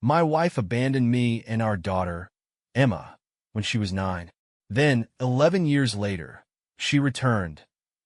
My wife abandoned me and our daughter, Emma, when she was 9. Then, 11 years later, she returned,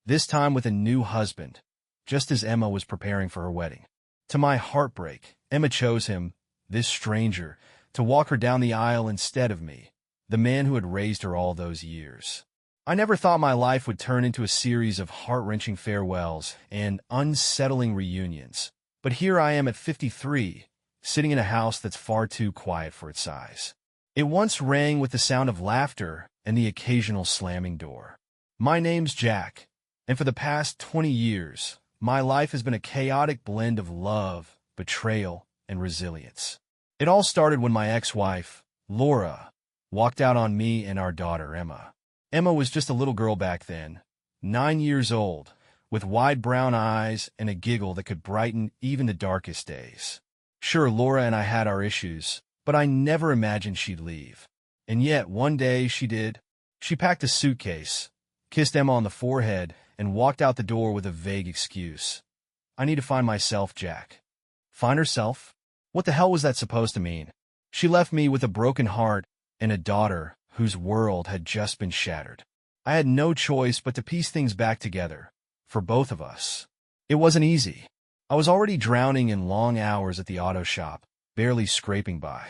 this time with a new husband, just as Emma was preparing for her wedding. To my heartbreak, Emma chose him, this stranger, to walk her down the aisle instead of me, the man who had raised her all those years. I never thought my life would turn into a series of heart-wrenching farewells and unsettling reunions. But here I am at 53, sitting in a house that's far too quiet for its size. It once rang with the sound of laughter and the occasional slamming door. My name's Jack, and for the past 20 years, my life has been a chaotic blend of love, betrayal, and resilience. It all started when my ex-wife, Laura, walked out on me and our daughter, Emma. Emma was just a little girl back then, 9 years old, with wide brown eyes and a giggle that could brighten even the darkest days. Sure, Laura and I had our issues, but I never imagined she'd leave. And yet, one day she did. She packed a suitcase, kissed Emma on the forehead, and walked out the door with a vague excuse. I need to find myself, Jack. Find herself? What the hell was that supposed to mean? She left me with a broken heart and a daughter whose world had just been shattered. I had no choice but to piece things back together, for both of us. It wasn't easy. I was already drowning in long hours at the auto shop, barely scraping by.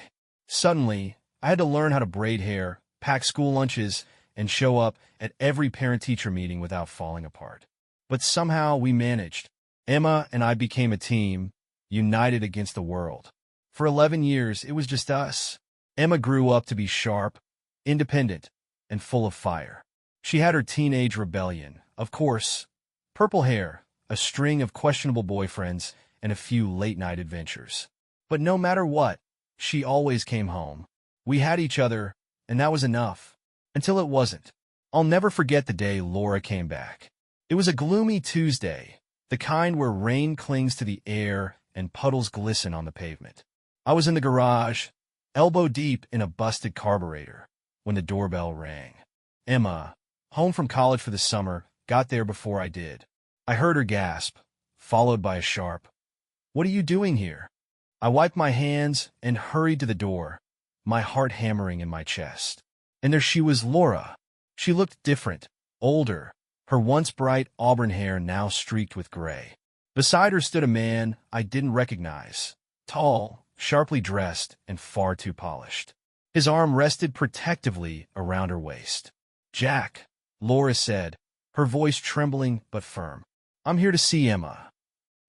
Suddenly, I had to learn how to braid hair, pack school lunches, and show up at every parent-teacher meeting without falling apart. But somehow we managed. Emma and I became a team, united against the world. For 11 years, it was just us. Emma grew up to be sharp, independent, and full of fire. She had her teenage rebellion, of course, purple hair, a string of questionable boyfriends, and a few late-night adventures. But no matter what, she always came home. We had each other, and that was enough. Until it wasn't. I'll never forget the day Laura came back. It was a gloomy Tuesday, the kind where rain clings to the air and puddles glisten on the pavement. I was in the garage, elbow deep in a busted carburetor, when the doorbell rang. Emma, home from college for the summer, got there before I did. I heard her gasp, followed by a sharp, "What are you doing here?" I wiped my hands and hurried to the door, my heart hammering in my chest. And there she was, Laura. She looked different, older, her once bright auburn hair now streaked with gray. Beside her stood a man I didn't recognize, tall, sharply dressed, and far too polished. His arm rested protectively around her waist. "Jack," Laura said, her voice trembling but firm. "I'm here to see Emma."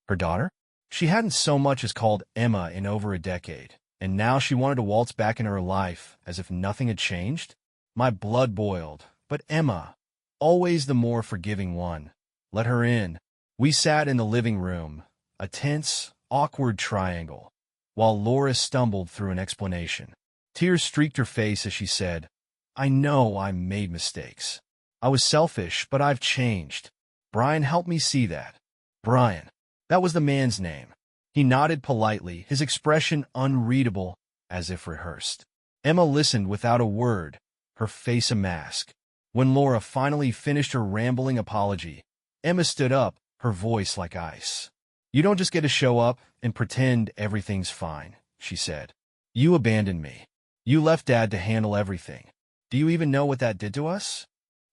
Her daughter? She hadn't so much as called Emma in over a decade, and now she wanted to waltz back into her life as if nothing had changed? My blood boiled, but Emma, always the more forgiving one, let her in. We sat in the living room, a tense, awkward triangle, while Laura stumbled through an explanation. Tears streaked her face as she said, "I know I made mistakes. I was selfish, but I've changed. Brian helped me see that." Brian. That was the man's name. He nodded politely, his expression unreadable, as if rehearsed. Emma listened without a word, her face a mask. When Laura finally finished her rambling apology, Emma stood up, her voice like ice. "You don't just get to show up and pretend everything's fine," she said. "You abandoned me. You left Dad to handle everything. Do you even know what that did to us?"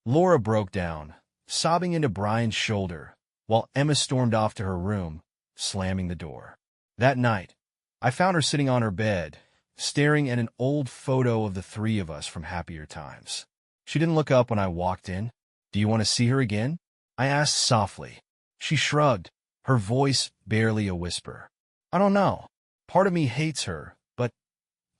Laura broke down, sobbing into Brian's shoulder, while Emma stormed off to her room, slamming the door. That night, I found her sitting on her bed, staring at an old photo of the three of us from happier times. She didn't look up when I walked in. "Do you want to see her again?" I asked softly. She shrugged, her voice barely a whisper. "I don't know. Part of me hates her, but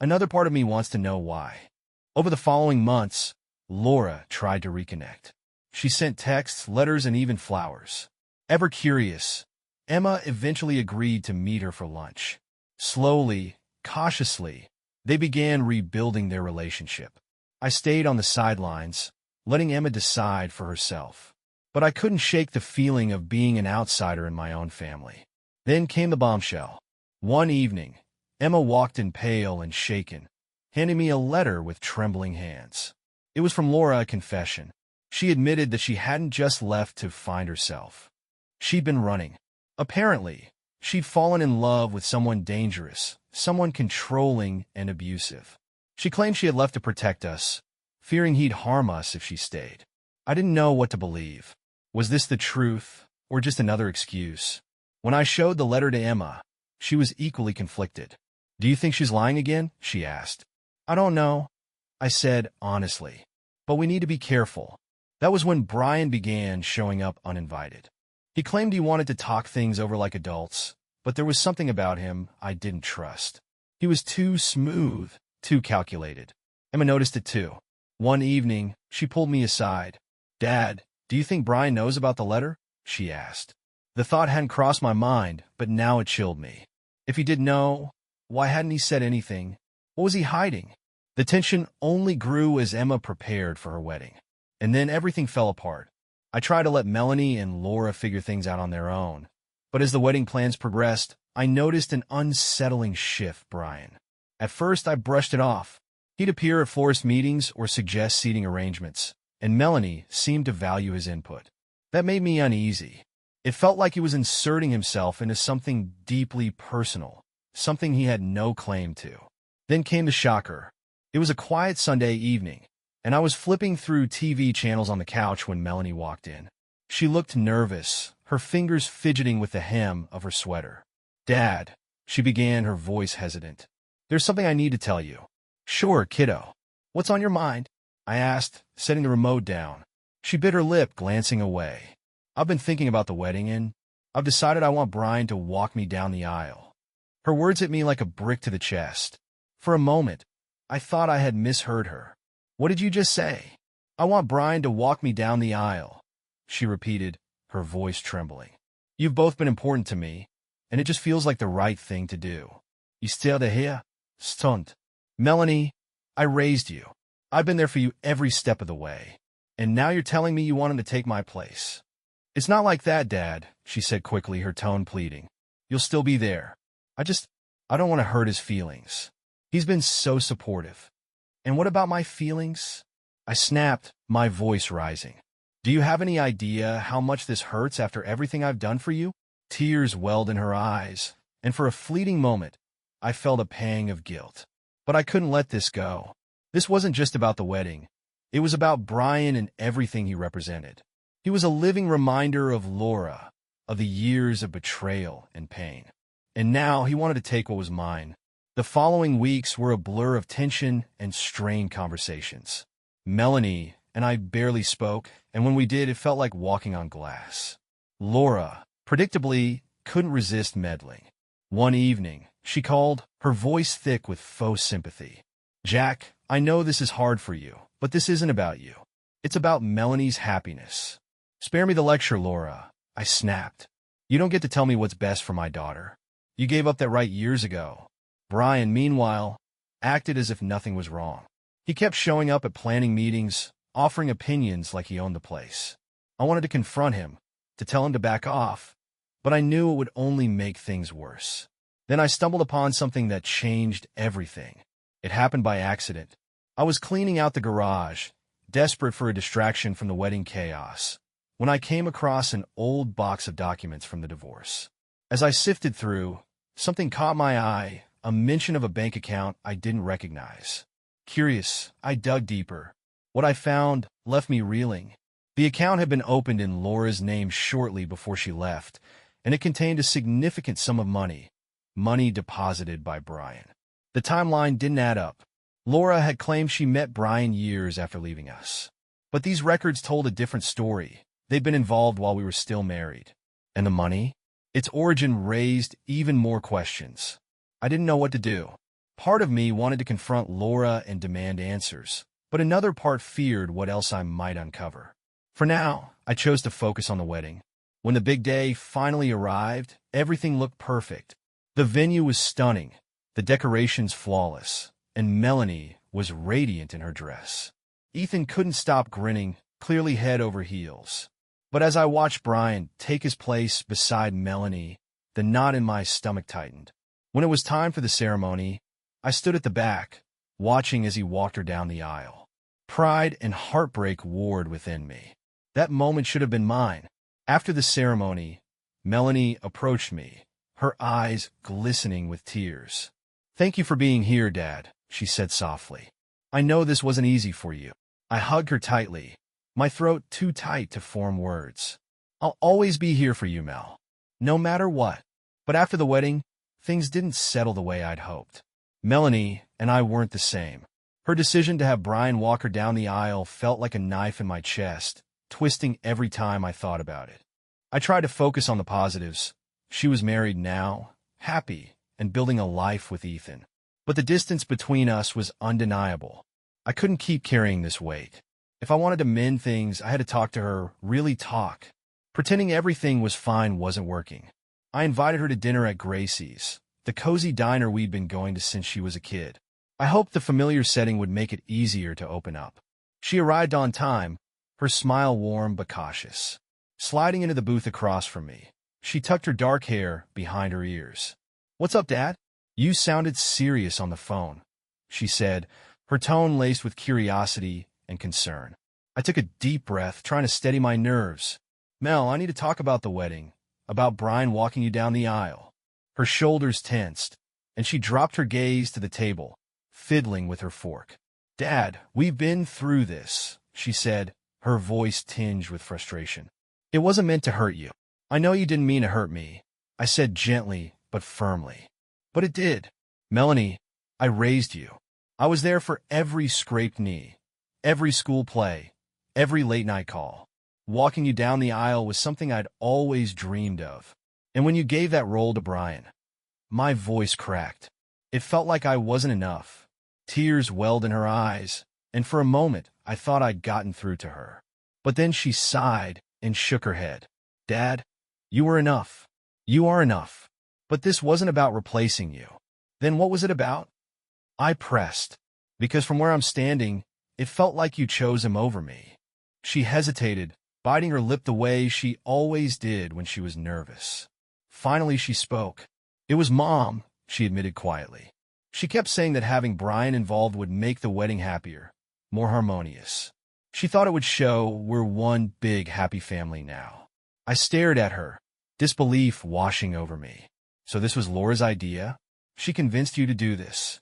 another part of me wants to know why." Over the following months, Laura tried to reconnect. She sent texts, letters, and even flowers. Ever curious, Emma eventually agreed to meet her for lunch. Slowly, cautiously, they began rebuilding their relationship. I stayed on the sidelines, letting Emma decide for herself. But I couldn't shake the feeling of being an outsider in my own family. Then came the bombshell. One evening, Emma walked in pale and shaken, handing me a letter with trembling hands. It was from Laura, a confession. She admitted that she hadn't just left to find herself. She'd been running. Apparently, She'd fallen in love with someone dangerous, someone controlling and abusive. She claimed she had left to protect us, fearing he'd harm us if she stayed. I didn't know what to believe. Was this the truth, or just another excuse? When I showed the letter to Emma, she was equally conflicted. "Do you think she's lying again?" she asked. "I don't know," I said honestly. "But we need to be careful." That was when Brian began showing up uninvited. He claimed he wanted to talk things over like adults, but there was something about him I didn't trust. He was too smooth, too calculated. Emma noticed it too. One evening, she pulled me aside. "Dad, do you think Brian knows about the letter?" she asked. The thought hadn't crossed my mind, but now it chilled me. If he did know, why hadn't he said anything? What was he hiding? The tension only grew as Emma prepared for her wedding. And then everything fell apart. I tried to let Melanie and Laura figure things out on their own. But as the wedding plans progressed, I noticed an unsettling shift, Brian. At first, I brushed it off. He'd appear at florist meetings or suggest seating arrangements, and Melanie seemed to value his input. That made me uneasy. It felt like he was inserting himself into something deeply personal, something he had no claim to. Then came the shocker. It was a quiet Sunday evening, and I was flipping through TV channels on the couch when Melanie walked in. She looked nervous, her fingers fidgeting with the hem of her sweater. "Dad," she began, her voice hesitant. "There's something I need to tell you." "Sure, kiddo. What's on your mind?" I asked, setting the remote down. She bit her lip, glancing away. "I've been thinking about the wedding, and I've decided I want Brian to walk me down the aisle." Her words hit me like a brick to the chest. For a moment, I thought I had misheard her. "What did you just say?" "I want Brian to walk me down the aisle," she repeated, her voice trembling. "You've both been important to me, and it just feels like the right thing to do." "You still here? Stunt. Melanie, I raised you. I've been there for you every step of the way. And now you're telling me you want him to take my place." "It's not like that, Dad," she said quickly, her tone pleading. "You'll still be there. I don't want to hurt his feelings. He's been so supportive." "And what about my feelings?" I snapped, my voice rising. "Do you have any idea how much this hurts after everything I've done for you?" Tears welled in her eyes, and for a fleeting moment, I felt a pang of guilt. But I couldn't let this go. This wasn't just about the wedding. It was about Brian and everything he represented. He was a living reminder of Laura, of the years of betrayal and pain. And now he wanted to take what was mine. The following weeks were a blur of tension and strained conversations. Melanie and I barely spoke, and when we did, it felt like walking on glass. Laura, predictably, couldn't resist meddling. One evening, she called, her voice thick with faux sympathy. "Jack, I know this is hard for you, but this isn't about you. It's about Melanie's happiness." "Spare me the lecture, Laura," I snapped. "You don't get to tell me what's best for my daughter. You gave up that right years ago." Brian, meanwhile, acted as if nothing was wrong. He kept showing up at planning meetings, offering opinions like he owned the place. I wanted to confront him, to tell him to back off, but I knew it would only make things worse. Then I stumbled upon something that changed everything. It happened by accident. I was cleaning out the garage, desperate for a distraction from the wedding chaos, when I came across an old box of documents from the divorce. As I sifted through, something caught my eye, a mention of a bank account I didn't recognize. Curious, I dug deeper. What I found left me reeling. The account had been opened in Laura's name shortly before she left, and it contained a significant sum of money deposited by Brian. The timeline didn't add up. Laura had claimed she met Brian years after leaving us. But these records told a different story. They'd been involved while we were still married. And the money? Its origin raised even more questions. I didn't know what to do. Part of me wanted to confront Laura and demand answers, but another part feared what else I might uncover. For now, I chose to focus on the wedding. When the big day finally arrived, everything looked perfect. The venue was stunning, the decorations flawless, and Melanie was radiant in her dress. Ethan couldn't stop grinning, clearly head over heels. But as I watched Brian take his place beside Melanie, the knot in my stomach tightened. When it was time for the ceremony, I stood at the back, watching as he walked her down the aisle. Pride and heartbreak warred within me. That moment should have been mine. After the ceremony, Melanie approached me, her eyes glistening with tears. "Thank you for being here, Dad," she said softly. "I know this wasn't easy for you." I hugged her tightly, my throat too tight to form words. "I'll always be here for you, Mel. No matter what." But after the wedding, things didn't settle the way I'd hoped. Melanie and I weren't the same. Her decision to have Brian walk her down the aisle felt like a knife in my chest, twisting every time I thought about it. I tried to focus on the positives. She was married now, happy, and building a life with Ethan. But the distance between us was undeniable. I couldn't keep carrying this weight. If I wanted to mend things, I had to talk to her, really talk. Pretending everything was fine wasn't working. I invited her to dinner at Gracie's, the cozy diner we'd been going to since she was a kid. I hoped the familiar setting would make it easier to open up. She arrived on time, her smile warm but cautious. Sliding into the booth across from me, she tucked her dark hair behind her ears. "What's up, Dad? You sounded serious on the phone," she said, her tone laced with curiosity and concern. I took a deep breath, trying to steady my nerves. "Mel, I need to talk about the wedding, about Brian walking you down the aisle." Her shoulders tensed, and she dropped her gaze to the table, fiddling with her fork. "Dad, we've been through this," she said, her voice tinged with frustration. "It wasn't meant to hurt you. I know you didn't mean to hurt me," I said gently but firmly. "But it did. Melanie, I raised you. I was there for every scraped knee, every school play, every late-night call. Walking you down the aisle was something I'd always dreamed of. And when you gave that role to Brian," my voice cracked. It felt like I wasn't enough. Tears welled in her eyes, and for a moment I thought I'd gotten through to her. But then she sighed and shook her head. "Dad, you were enough. You are enough. But this wasn't about replacing you." "Then what was it about?" I pressed, because from where I'm standing, it felt like you chose him over me. She hesitated, biting her lip the way she always did when she was nervous. Finally she spoke. "It was Mom," she admitted quietly. "She kept saying that having Brian involved would make the wedding happier, more harmonious. She thought it would show we're one big happy family now." I stared at her, disbelief washing over me. "So this was Laura's idea? She convinced you to do this?"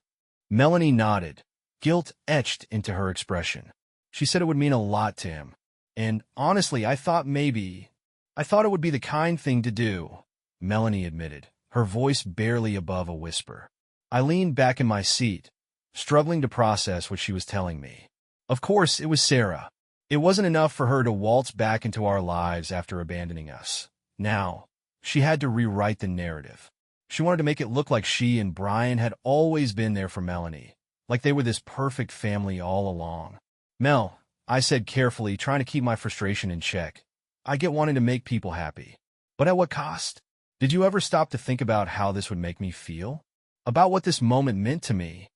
Melanie nodded, guilt etched into her expression. "She said it would mean a lot to him. And honestly, I thought it would be the kind thing to do," Melanie admitted, her voice barely above a whisper. I leaned back in my seat, struggling to process what she was telling me. Of course, it was Sarah. It wasn't enough for her to waltz back into our lives after abandoning us. Now, she had to rewrite the narrative. She wanted to make it look like she and Brian had always been there for Melanie, like they were this perfect family all along. "Mel," I said carefully, trying to keep my frustration in check. "I get wanting to make people happy. But at what cost? Did you ever stop to think about how this would make me feel? About what this moment meant to me?"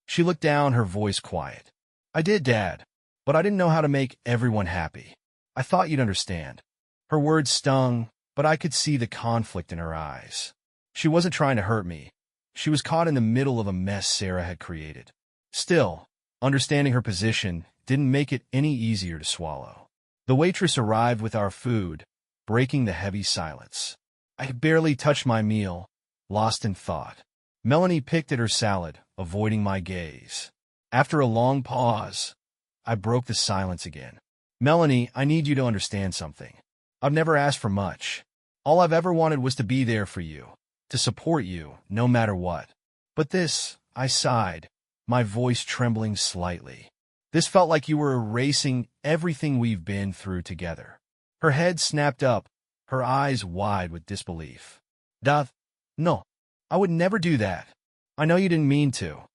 She looked down, her voice quiet. "I did, Dad, but I didn't know how to make everyone happy. I thought you'd understand." Her words stung, but I could see the conflict in her eyes. She wasn't trying to hurt me. She was caught in the middle of a mess Sarah had created. Still, understanding her position didn't make it any easier to swallow. The waitress arrived with our food, breaking the heavy silence. I had barely touched my meal, lost in thought. Melanie picked at her salad, avoiding my gaze. After a long pause, I broke the silence again. "Melanie, I need you to understand something. I've never asked for much. All I've ever wanted was to be there for you, to support you, no matter what. But this," I sighed, my voice trembling slightly. "This felt like you were erasing everything we've been through together." Her head snapped up, her eyes wide with disbelief. "Duh, no, I would never do that. I know you didn't mean to,"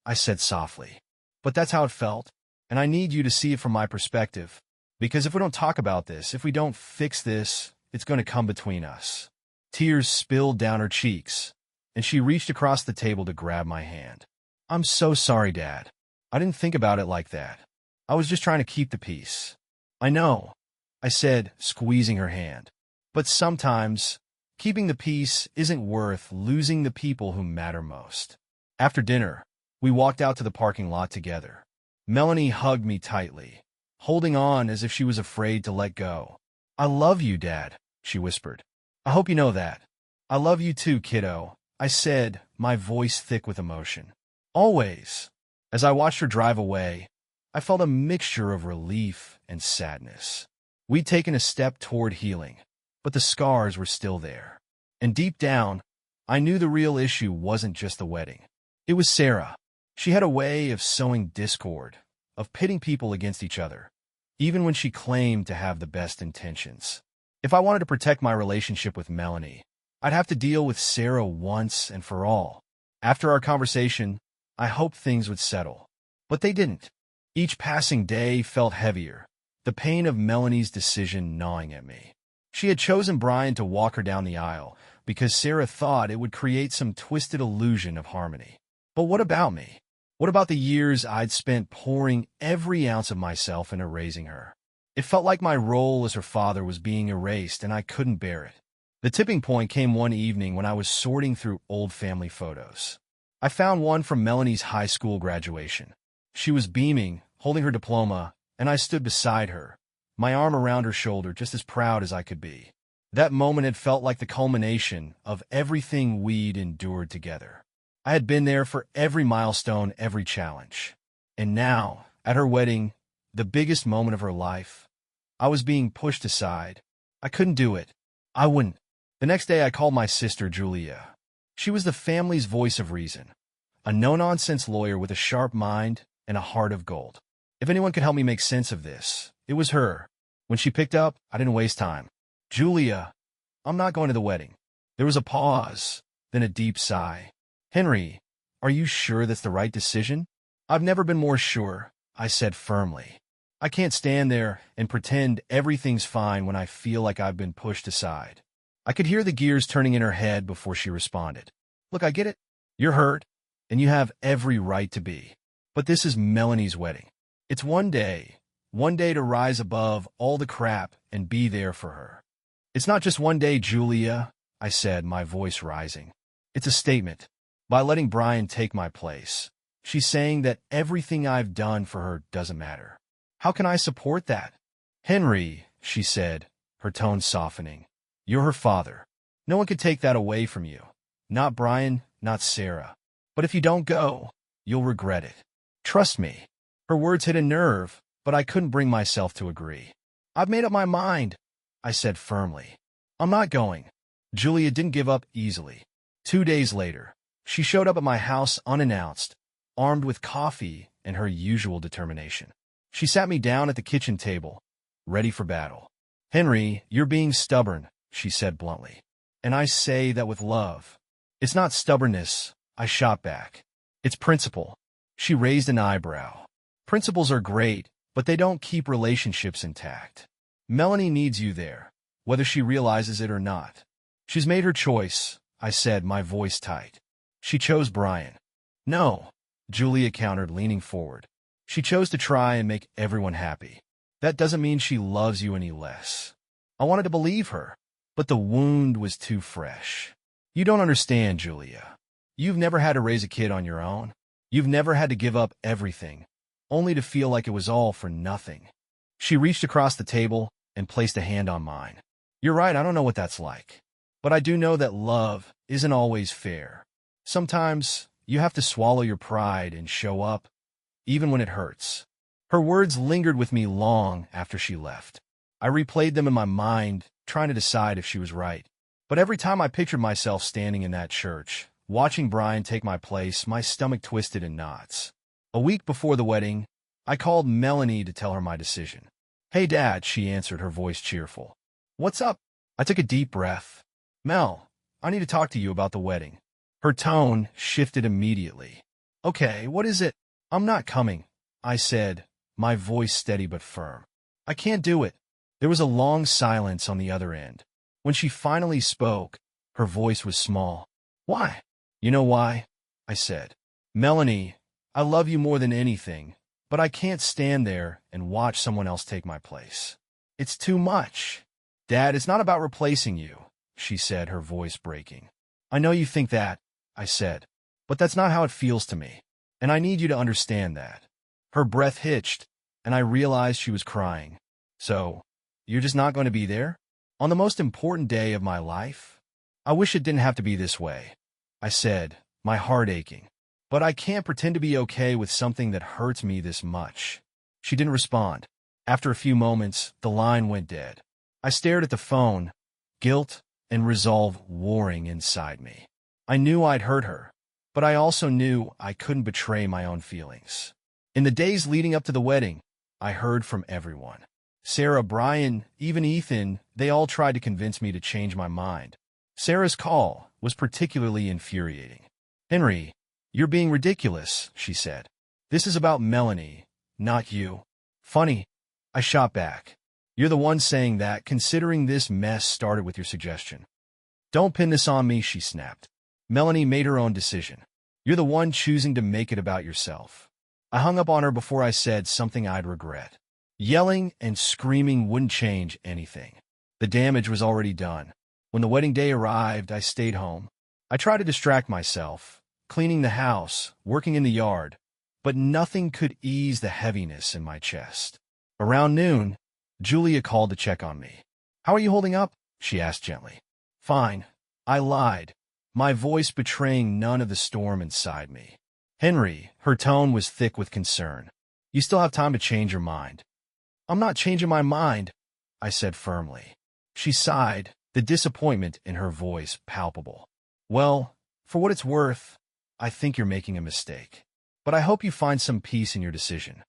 I said softly. "But that's how it felt, and I need you to see it from my perspective. Because if we don't talk about this, if we don't fix this, it's going to come between us." Tears spilled down her cheeks, and she reached across the table to grab my hand. "I'm so sorry, Dad. I didn't think about it like that. I was just trying to keep the peace." "I know," I said, squeezing her hand. "But sometimes, keeping the peace isn't worth losing the people who matter most." After dinner, we walked out to the parking lot together. Melanie hugged me tightly, holding on as if she was afraid to let go. "I love you, Dad," she whispered. "I hope you know that." I love you too, kiddo, I said, my voice thick with emotion. Always. As I watched her drive away, I felt a mixture of relief and sadness. We'd taken a step toward healing, but the scars were still there. And deep down, I knew the real issue wasn't just the wedding. It was Sarah. She had a way of sowing discord, of pitting people against each other, even when she claimed to have the best intentions. If I wanted to protect my relationship with Melanie, I'd have to deal with Sarah once and for all. After our conversation, I hoped things would settle. But they didn't. Each passing day felt heavier, the pain of Melanie's decision gnawing at me. She had chosen Brian to walk her down the aisle because Sarah thought it would create some twisted illusion of harmony. But what about me? What about the years I'd spent pouring every ounce of myself into raising her? It felt like my role as her father was being erased, and I couldn't bear it. The tipping point came one evening when I was sorting through old family photos. I found one from Melanie's high school graduation. She was beaming, holding her diploma, and I stood beside her, my arm around her shoulder, just as proud as I could be. That moment had felt like the culmination of everything we'd endured together. I had been there for every milestone, every challenge. And now, at her wedding, the biggest moment of her life, I was being pushed aside. I couldn't do it. I wouldn't. The next day I called my sister, Julia. She was the family's voice of reason, a no-nonsense lawyer with a sharp mind and a heart of gold. If anyone could help me make sense of this, it was her. When she picked up, I didn't waste time. Julia, I'm not going to the wedding. There was a pause, then a deep sigh. Henry, are you sure that's the right decision? I've never been more sure, I said firmly. I can't stand there and pretend everything's fine when I feel like I've been pushed aside. I could hear the gears turning in her head before she responded. Look, I get it. You're hurt, and you have every right to be. But this is Melanie's wedding. It's one day to rise above all the crap and be there for her. It's not just one day, Julia, I said, my voice rising. It's a statement. By letting Brian take my place, she's saying that everything I've done for her doesn't matter. How can I support that? Henry, she said, her tone softening. You're her father. No one could take that away from you. Not Brian, not Sarah. But if you don't go, you'll regret it. Trust me. Her words hit a nerve, but I couldn't bring myself to agree. I've made up my mind, I said firmly. I'm not going. Julia didn't give up easily. 2 days later, she showed up at my house unannounced, armed with coffee and her usual determination. She sat me down at the kitchen table, ready for battle. Henry, you're being stubborn, she said bluntly. And I say that with love. It's not stubbornness, I shot back. It's principle. She raised an eyebrow. Principles are great, but they don't keep relationships intact. Melanie needs you there, whether she realizes it or not. She's made her choice, I said, my voice tight. She chose Brian. No, Julia countered, leaning forward. She chose to try and make everyone happy. That doesn't mean she loves you any less. I wanted to believe her, but the wound was too fresh. You don't understand, Julia. You've never had to raise a kid on your own. You've never had to give up everything, only to feel like it was all for nothing. She reached across the table and placed a hand on mine. You're right, I don't know what that's like. But I do know that love isn't always fair. Sometimes you have to swallow your pride and show up, even when it hurts. Her words lingered with me long after she left. I replayed them in my mind, trying to decide if she was right. But every time I pictured myself standing in that church, watching Brian take my place, my stomach twisted in knots. A week before the wedding, I called Melanie to tell her my decision. Hey, Dad, she answered, her voice cheerful. What's up? I took a deep breath. Mel, I need to talk to you about the wedding. Her tone shifted immediately. Okay, what is it? I'm not coming, I said, my voice steady but firm. I can't do it. There was a long silence on the other end. When she finally spoke, her voice was small. Why? You know why? I said. Melanie, I love you more than anything, but I can't stand there and watch someone else take my place. It's too much. Dad, it's not about replacing you, she said, her voice breaking. I know you think that, I said, but that's not how it feels to me, and I need you to understand that. Her breath hitched, and I realized she was crying. So, you're just not going to be there? On the most important day of my life? I wish it didn't have to be this way, I said, my heart aching. But I can't pretend to be okay with something that hurts me this much. She didn't respond. After a few moments, the line went dead. I stared at the phone, guilt and resolve warring inside me. I knew I'd hurt her, but I also knew I couldn't betray my own feelings. In the days leading up to the wedding, I heard from everyone. Sarah, Brian, even Ethan, they all tried to convince me to change my mind. Sarah's call was particularly infuriating. "Henry, you're being ridiculous," she said. "This is about Melanie, not you." "Funny," I shot back. "You're the one saying that, considering this mess started with your suggestion." "Don't pin this on me," she snapped. "Melanie made her own decision. You're the one choosing to make it about yourself." I hung up on her before I said something I'd regret. Yelling and screaming wouldn't change anything. The damage was already done. When the wedding day arrived, I stayed home. I tried to distract myself, cleaning the house, working in the yard, but nothing could ease the heaviness in my chest. Around noon, Julia called to check on me. "How are you holding up?" she asked gently. "Fine," I lied, my voice betraying none of the storm inside me. "Henry," her tone was thick with concern. "You still have time to change your mind." "I'm not changing my mind," I said firmly. She sighed, the disappointment in her voice palpable. "Well, for what it's worth, I think you're making a mistake. But I hope you find some peace in your decision."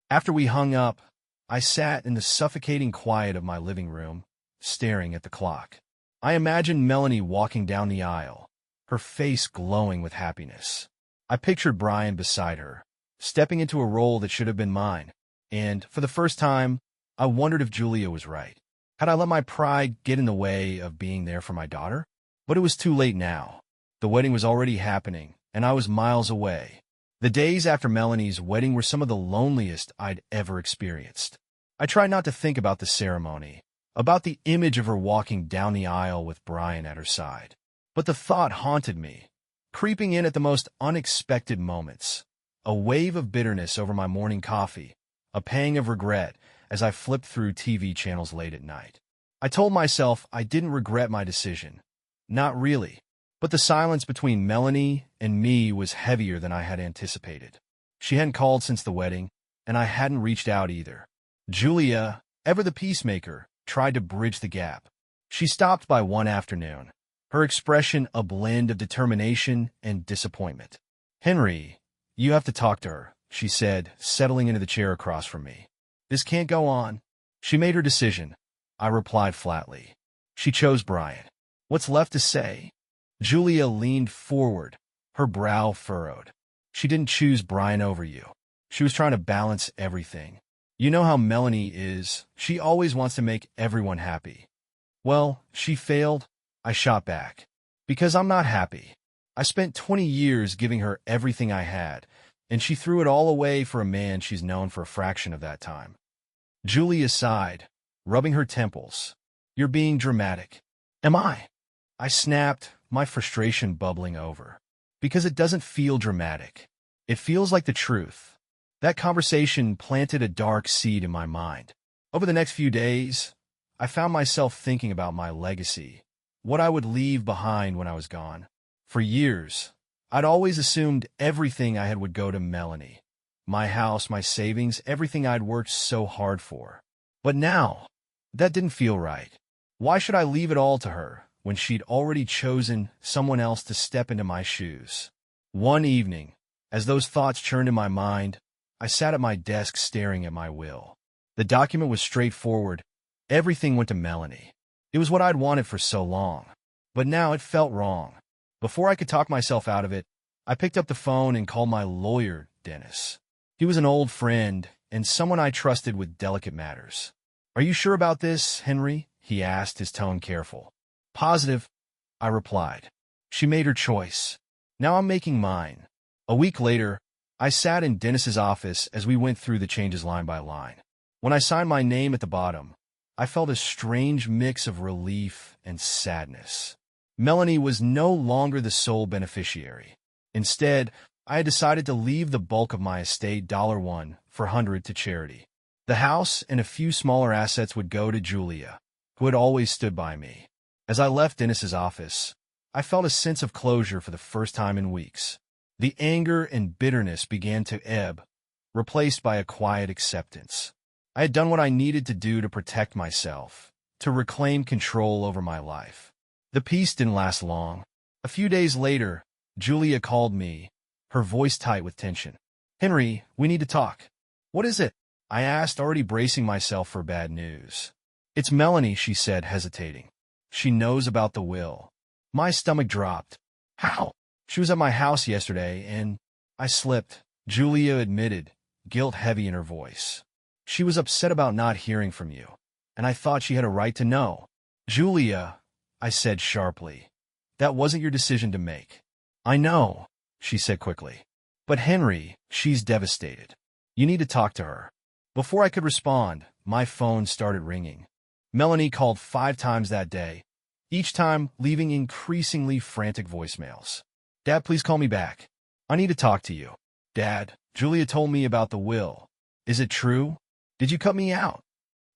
After we hung up, I sat in the suffocating quiet of my living room, staring at the clock. I imagined Melanie walking down the aisle, her face glowing with happiness. I pictured Brian beside her, stepping into a role that should have been mine, and, for the first time, I wondered if Julia was right. Had I let my pride get in the way of being there for my daughter? But it was too late now. The wedding was already happening, and I was miles away. The days after Melanie's wedding were some of the loneliest I'd ever experienced. I tried not to think about the ceremony, about the image of her walking down the aisle with Brian at her side. But the thought haunted me, creeping in at the most unexpected moments. A wave of bitterness over my morning coffee, a pang of regret as I flipped through TV channels late at night. I told myself I didn't regret my decision. Not really. But the silence between Melanie and me was heavier than I had anticipated. She hadn't called since the wedding, and I hadn't reached out either. Julia, ever the peacemaker, tried to bridge the gap. She stopped by one afternoon, her expression a blend of determination and disappointment. "Henry, you have to talk to her," she said, settling into the chair across from me. "This can't go on." She made her decision, I replied flatly. She chose Brian. What's left to say? Julia leaned forward, her brow furrowed. "She didn't choose Brian over you. She was trying to balance everything. You know how Melanie is. She always wants to make everyone happy." "Well, she failed," I shot back. "Because I'm not happy. I spent 20 years giving her everything I had, and she threw it all away for a man she's known for a fraction of that time." Julia sighed, rubbing her temples. "You're being dramatic." "Am I?" I snapped, my frustration bubbling over. "Because it doesn't feel dramatic. It feels like the truth." That conversation planted a dark seed in my mind. Over the next few days, I found myself thinking about my legacy, what I would leave behind when I was gone. For years, I'd always assumed everything I had would go to Melanie. My house, my savings, everything I'd worked so hard for. But now, that didn't feel right. Why should I leave it all to her when she'd already chosen someone else to step into my shoes? One evening, as those thoughts churned in my mind, I sat at my desk staring at my will. The document was straightforward. Everything went to Melanie. It was what I'd wanted for so long. But now it felt wrong. Before I could talk myself out of it, I picked up the phone and called my lawyer, Dennis. He was an old friend and someone I trusted with delicate matters. "Are you sure about this, Henry?" he asked, his tone careful. "Positive," I replied. "She made her choice. Now I'm making mine." A week later, I sat in Dennis's office as we went through the changes line by line. When I signed my name at the bottom, I felt a strange mix of relief and sadness. Melanie was no longer the sole beneficiary. Instead, I had decided to leave the bulk of my estate $1 for 100 to charity. The house and a few smaller assets would go to Julia, who had always stood by me. As I left Dennis's office, I felt a sense of closure for the first time in weeks. The anger and bitterness began to ebb, replaced by a quiet acceptance. I had done what I needed to do to protect myself, to reclaim control over my life. The peace didn't last long. A few days later, Julia called me, her voice tight with tension. "Henry, we need to talk." "What is it?" I asked, already bracing myself for bad news. "It's Melanie," she said, hesitating. "She knows about the will." My stomach dropped. "How?" "She was at my house yesterday, and I slipped," Julia admitted, guilt heavy in her voice. "She was upset about not hearing from you, and I thought she had a right to know." "Julia," I said sharply, "that wasn't your decision to make." "I know," she said quickly. "But Henry, she's devastated. You need to talk to her." Before I could respond, my phone started ringing. Melanie called 5 times that day, each time leaving increasingly frantic voicemails. "Dad, please call me back. I need to talk to you." "Dad, Julia told me about the will. Is it true? Did you cut me out?"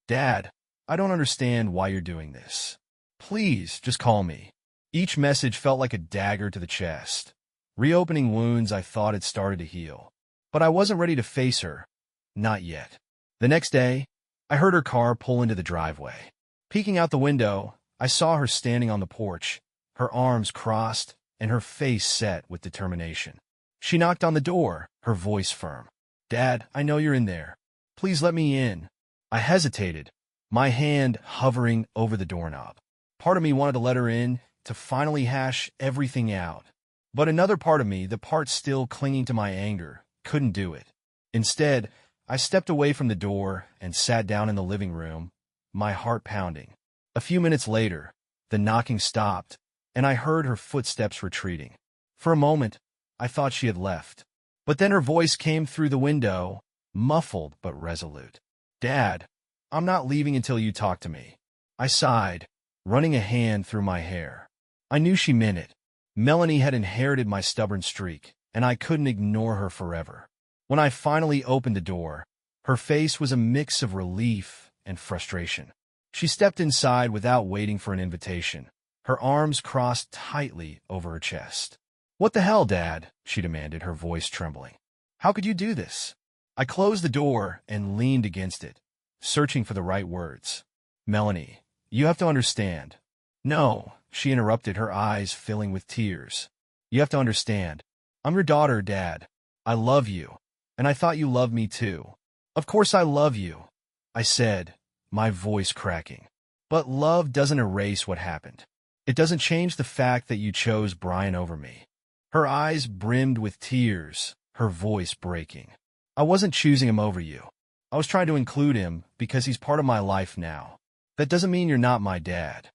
"Dad, I don't understand why you're doing this. Please, just call me." Each message felt like a dagger to the chest, reopening wounds I thought had started to heal. But I wasn't ready to face her. Not yet. The next day, I heard her car pull into the driveway. Peeking out the window, I saw her standing on the porch, her arms crossed and her face set with determination. She knocked on the door, her voice firm. "Dad, I know you're in there. Please let me in." I hesitated, my hand hovering over the doorknob. Part of me wanted to let her in, to finally hash everything out. But another part of me, the part still clinging to my anger, couldn't do it. Instead, I stepped away from the door and sat down in the living room, my heart pounding. A few minutes later, the knocking stopped, and I heard her footsteps retreating. For a moment, I thought she had left. But then her voice came through the window, muffled but resolute. "Dad, I'm not leaving until you talk to me." I sighed, running a hand through my hair. I knew she meant it. Melanie had inherited my stubborn streak, and I couldn't ignore her forever. When I finally opened the door, her face was a mix of relief and frustration. She stepped inside without waiting for an invitation, her arms crossed tightly over her chest. "What the hell, Dad?" she demanded, her voice trembling. "How could you do this?" I closed the door and leaned against it, searching for the right words. "Melanie, you have to understand." "No," she interrupted, her eyes filling with tears. "You have to understand. I'm your daughter, Dad. I love you, and I thought you loved me too." "Of course I love you," I said, my voice cracking. "But love doesn't erase what happened. It doesn't change the fact that you chose Brian over me." Her eyes brimmed with tears, her voice breaking. "I wasn't choosing him over you. I was trying to include him because he's part of my life now. That doesn't mean you're not my dad."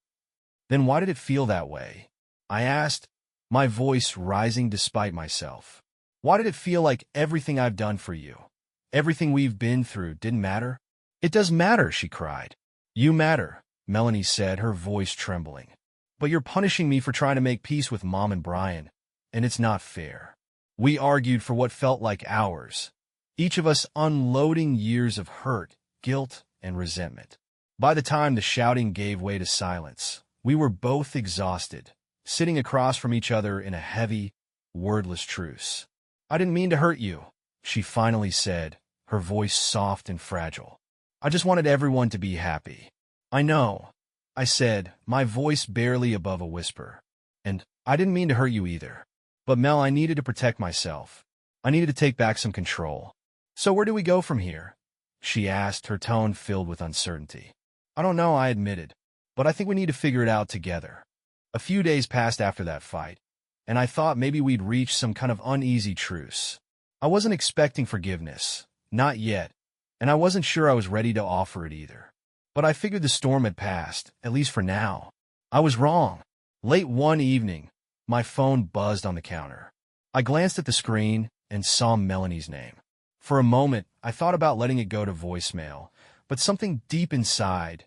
"Then why did it feel that way?" I asked, my voice rising despite myself. "Why did it feel like everything I've done for you, everything we've been through, didn't matter?" "It does matter," she cried. "You matter," Melanie said, her voice trembling. "But you're punishing me for trying to make peace with Mom and Brian, and it's not fair." We argued for what felt like hours, each of us unloading years of hurt, guilt, and resentment. By the time the shouting gave way to silence, we were both exhausted, sitting across from each other in a heavy, wordless truce. "I didn't mean to hurt you," she finally said, her voice soft and fragile. "I just wanted everyone to be happy." "I know," I said, my voice barely above a whisper. "And I didn't mean to hurt you either. But Mel, I needed to protect myself. I needed to take back some control." "So where do we go from here?" she asked, her tone filled with uncertainty. "I don't know," I admitted, "but I think we need to figure it out together." A few days passed after that fight, and I thought maybe we'd reach some kind of uneasy truce. I wasn't expecting forgiveness, not yet, and I wasn't sure I was ready to offer it either. But I figured the storm had passed, at least for now. I was wrong. Late one evening, my phone buzzed on the counter. I glanced at the screen and saw Melanie's name. For a moment, I thought about letting it go to voicemail, but something deep inside,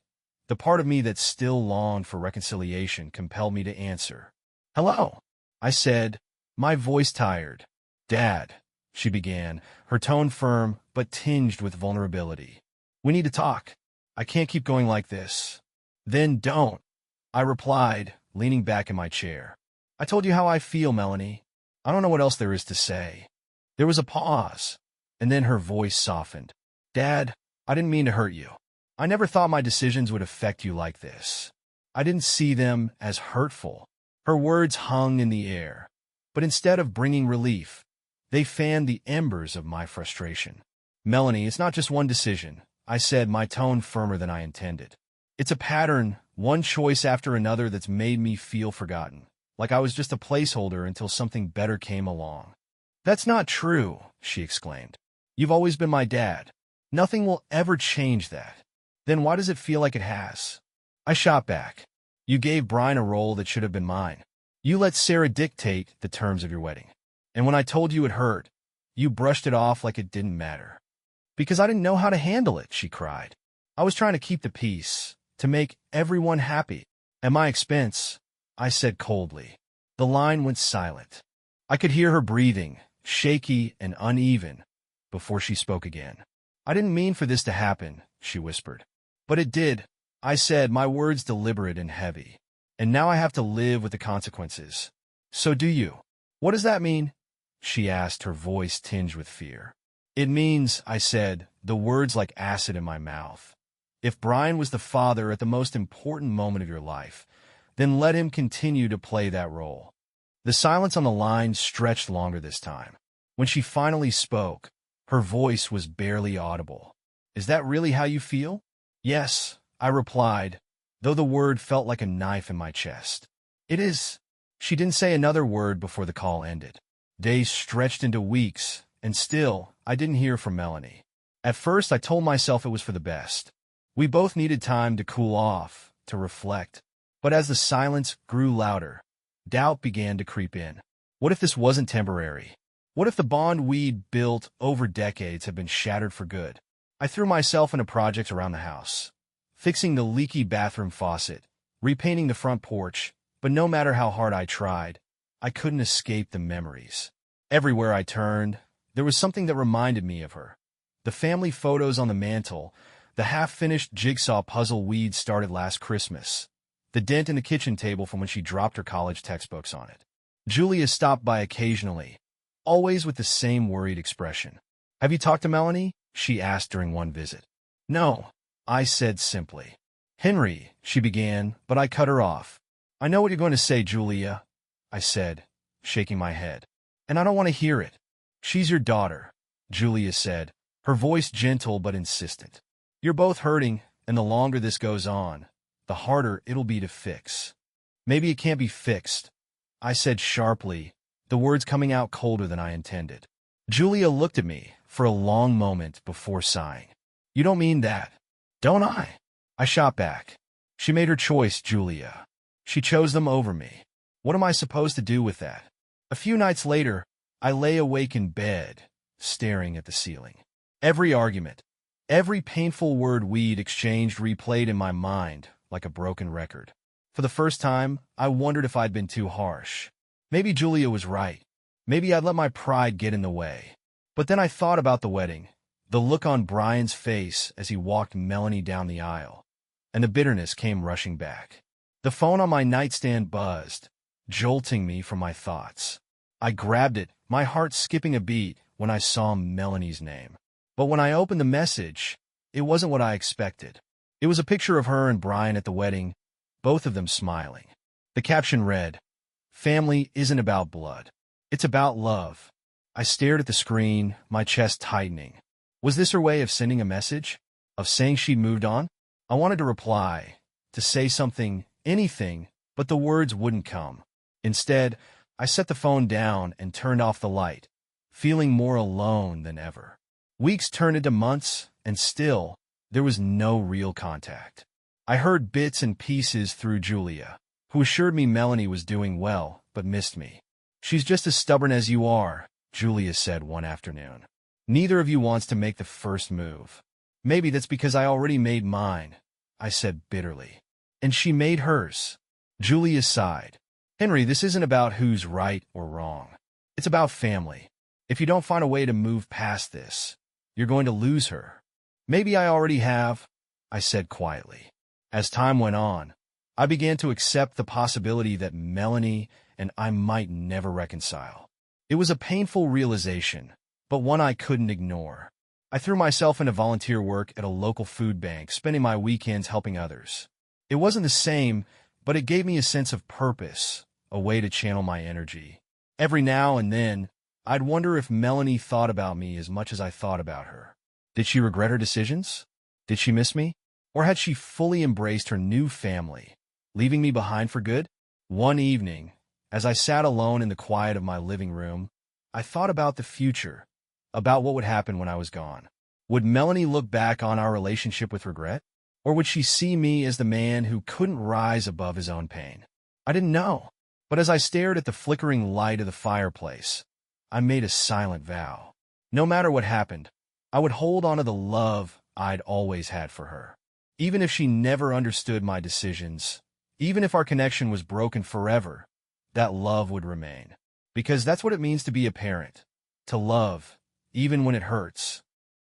the part of me that still longed for reconciliation, compelled me to answer. "Hello," I said, my voice tired. "Dad," she began, her tone firm but tinged with vulnerability. "We need to talk. I can't keep going like this." "Then don't," I replied, leaning back in my chair. I told you how I feel, Melanie. I don't know what else there is to say. There was a pause, and then her voice softened. Dad, I didn't mean to hurt you. I never thought my decisions would affect you like this. I didn't see them as hurtful. Her words hung in the air, but instead of bringing relief, they fanned the embers of my frustration. Melanie, it's not just one decision, I said, my tone firmer than I intended. It's a pattern, one choice after another that's made me feel forgotten, like I was just a placeholder until something better came along. That's not true, she exclaimed. You've always been my dad. Nothing will ever change that. Then why does it feel like it has? I shot back. You gave Brian a role that should have been mine. You let Sarah dictate the terms of your wedding. And when I told you it hurt, you brushed it off like it didn't matter. Because I didn't know how to handle it, she cried. I was trying to keep the peace, to make everyone happy. At my expense, I said coldly. The line went silent. I could hear her breathing, shaky and uneven, before she spoke again. I didn't mean for this to happen, she whispered. But it did, I said, my words deliberate and heavy. And now I have to live with the consequences. So do you. What does that mean? She asked, her voice tinged with fear. It means, I said, the words like acid in my mouth. If Brian was the father at the most important moment of your life, then let him continue to play that role. The silence on the line stretched longer this time. When she finally spoke, her voice was barely audible. Is that really how you feel? Yes, I replied, though the word felt like a knife in my chest. It is. She didn't say another word before the call ended. Days stretched into weeks, and still, I didn't hear from Melanie. At first, I told myself it was for the best. We both needed time to cool off, to reflect. But as the silence grew louder, doubt began to creep in. What if this wasn't temporary? What if the bond we'd built over decades had been shattered for good? I threw myself into projects around the house, fixing the leaky bathroom faucet, repainting the front porch, but no matter how hard I tried, I couldn't escape the memories. Everywhere I turned, there was something that reminded me of her. The family photos on the mantel, the half-finished jigsaw puzzle we'd started last Christmas, the dent in the kitchen table from when she dropped her college textbooks on it. Julia stopped by occasionally, always with the same worried expression. Have you talked to Melanie? She asked during one visit. No, I said simply. Henry, she began, but I cut her off. I know what you're going to say, Julia, I said, shaking my head. And I don't want to hear it. She's your daughter, Julia said, her voice gentle but insistent. You're both hurting, and the longer this goes on, the harder it'll be to fix. Maybe it can't be fixed, I said sharply, the words coming out colder than I intended. Julia looked at me for a long moment before sighing. You don't mean that, don't I? I shot back. She made her choice, Julia. She chose them over me. What am I supposed to do with that? A few nights later, I lay awake in bed, staring at the ceiling. Every argument, every painful word we'd exchanged replayed in my mind like a broken record. For the first time, I wondered if I'd been too harsh. Maybe Julia was right. Maybe I'd let my pride get in the way. But then I thought about the wedding, the look on Brian's face as he walked Melanie down the aisle, and the bitterness came rushing back. The phone on my nightstand buzzed, jolting me from my thoughts. I grabbed it, my heart skipping a beat when I saw Melanie's name. But when I opened the message, it wasn't what I expected. It was a picture of her and Brian at the wedding, both of them smiling. The caption read, "Family isn't about blood. It's about love." I stared at the screen, my chest tightening. Was this her way of sending a message? Of saying she'd moved on? I wanted to reply, to say something, anything, but the words wouldn't come. Instead, I set the phone down and turned off the light, feeling more alone than ever. Weeks turned into months, and still, there was no real contact. I heard bits and pieces through Julia, who assured me Melanie was doing well, but missed me. She's just as stubborn as you are, Julia said one afternoon. Neither of you wants to make the first move. Maybe that's because I already made mine, I said bitterly. And she made hers. Julia sighed. Henry, this isn't about who's right or wrong. It's about family. If you don't find a way to move past this, you're going to lose her. Maybe I already have, I said quietly. As time went on, I began to accept the possibility that Melanie and I might never reconcile. It was a painful realization, but one I couldn't ignore. I threw myself into volunteer work at a local food bank, spending my weekends helping others. It wasn't the same, but it gave me a sense of purpose, a way to channel my energy. Every now and then, I'd wonder if Melanie thought about me as much as I thought about her. Did she regret her decisions? Did she miss me? Or had she fully embraced her new family, leaving me behind for good? One evening, as I sat alone in the quiet of my living room, I thought about the future, about what would happen when I was gone. Would Melanie look back on our relationship with regret? Or would she see me as the man who couldn't rise above his own pain? I didn't know. But as I stared at the flickering light of the fireplace, I made a silent vow. No matter what happened, I would hold on to the love I'd always had for her. Even if she never understood my decisions, even if our connection was broken forever, that love would remain. Because that's what it means to be a parent. To love, even when it hurts.